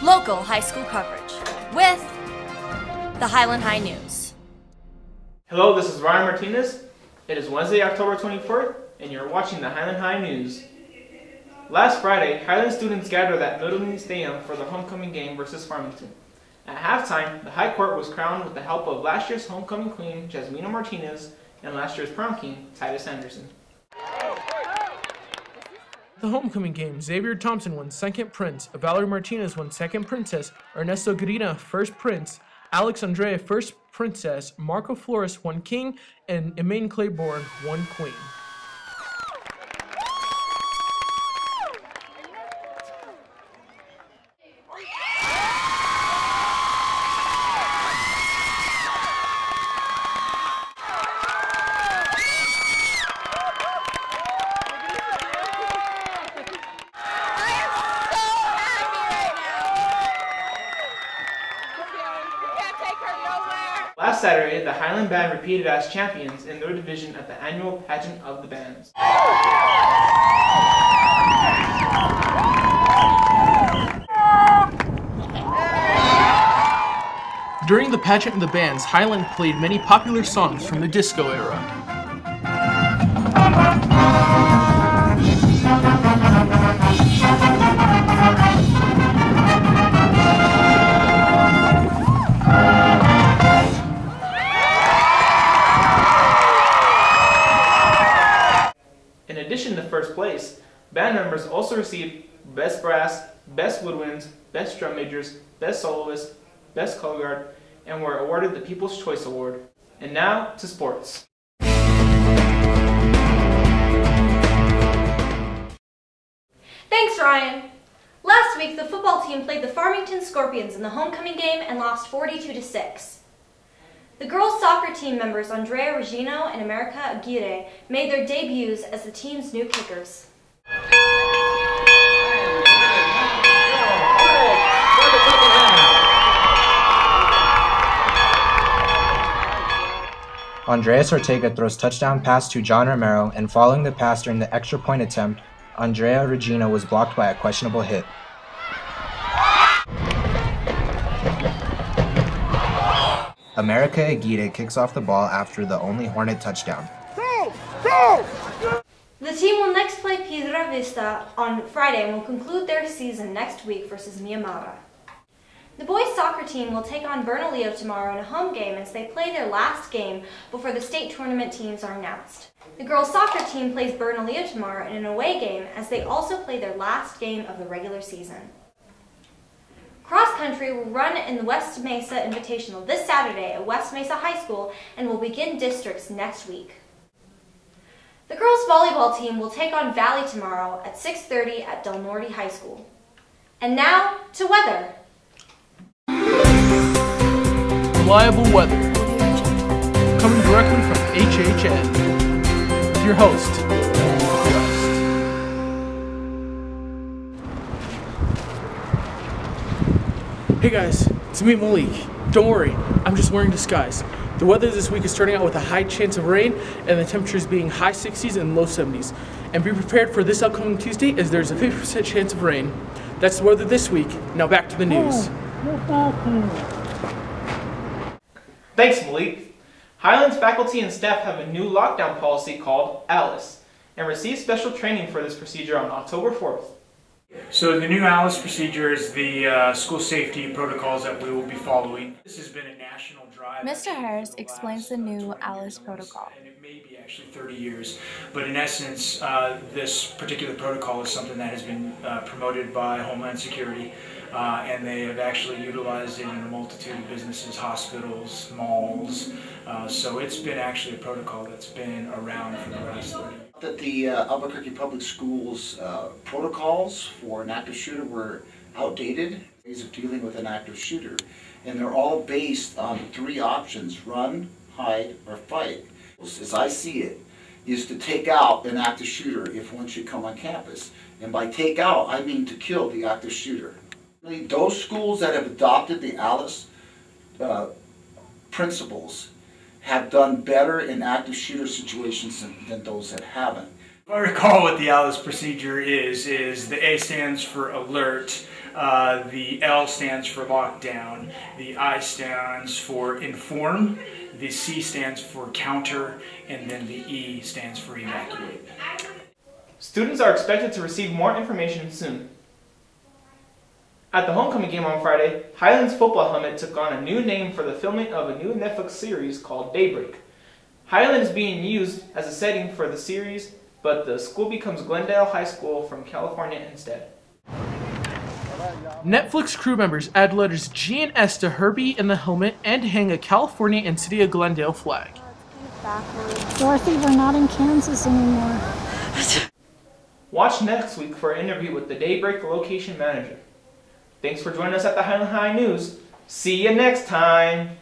local high school coverage with the Highland High News. Hello, this is Ryan Martinez. It is Wednesday, October 24th, and you're watching the Highland High News. Last Friday, Highland students gathered at Middleton Stadium for the homecoming game versus Farmington. At halftime, the High Court was crowned with the help of last year's homecoming queen, Jasmina Martinez, and last year's prom king, Titus Anderson. The homecoming game, Xavier Thompson won second prince, Valerie Martinez won second princess, Ernesto Garina first prince, Alex Andrea first princess, Marco Flores won king, and Emaine Claiborne won queen. Last Saturday, the Highland Band repeated as champions in their division at the annual Pageant of the Bands. During the Pageant of the Bands, Highland played many popular songs from the disco era. In addition to first place, band members also received Best Brass, Best Woodwinds, Best Drum Majors, Best Soloist, Best Color Guard, and were awarded the People's Choice Award. And now to sports. Thanks, Ryan. Last week, the football team played the Farmington Scorpions in the homecoming game and lost 42-6. The girls' soccer team members Andrea Regino and America Aguirre made their debuts as the team's new kickers. Andreas Ortega throws touchdown pass to John Romero, and following the pass during the extra point attempt, Andrea Regino was blocked by a questionable hit. America Aguirre kicks off the ball after the only Hornet touchdown. The team will next play Piedra Vista on Friday and will conclude their season next week versus Miramar. The boys' soccer team will take on Bernalillo tomorrow in a home game as they play their last game before the state tournament teams are announced. The girls' soccer team plays Bernalillo tomorrow in an away game as they also play their last game of the regular season. Cross country will run in the West Mesa Invitational this Saturday at West Mesa High School and will begin districts next week. The girls' volleyball team will take on Valley tomorrow at 6:30 at Del Norte High School. And now to weather. Reliable weather, coming directly from HHN, with your host, Hey guys, it's me, Malik. Don't worry, I'm just wearing disguise. The weather this week is starting out with a high chance of rain and the temperatures being high 60s and low 70s. And be prepared for this upcoming Tuesday as there's a 50% chance of rain. That's the weather this week. Now back to the news. Thanks, Malik. Highland's faculty and staff have a new lockdown policy called A.L.I.C.E. and received special training for this procedure on October 4th. So the new A.L.I.C.E procedure is the school safety protocols that we will be following. This has been a national drive. Mr. Harris explains the new A.L.I.C.E protocol. And it may be actually 30 years, but in essence, this particular protocol is something that has been promoted by Homeland Security, and they have actually utilized it in a multitude of businesses, hospitals, malls. So it's been actually a protocol that's been around for the last 30 years. That the Albuquerque Public Schools protocols for an active shooter were outdated ways of dealing with an active shooter, and they're all based on 3 options: run, hide, or fight. As I see it, is to take out an active shooter if one should come on campus, and by take out I mean to kill the active shooter. Those schools that have adopted the A.L.I.C.E principles have done better in active shooter situations than those that haven't. If I recall what the A.L.I.C.E procedure is the A stands for alert, The L stands for lockdown, the I stands for inform, the C stands for counter, and then the E stands for evacuate. Students are expected to receive more information soon. At the homecoming game on Friday, Highland's football helmet took on a new name for the filming of a new Netflix series called Daybreak. Highland is being used as a setting for the series, but the school becomes Glendale High School from California instead. Netflix crew members add letters G and S to Herbie in the helmet and hang a California and City of Glendale flag. Dorothy, we're not in Kansas anymore. Watch next week for an interview with the Daybreak location manager. Thanks for joining us at the Highland High News. See you next time.